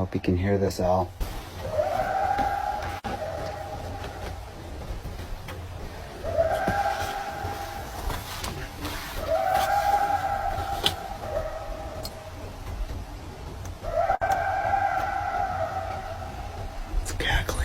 hope you can hear this, Al. It's cackling.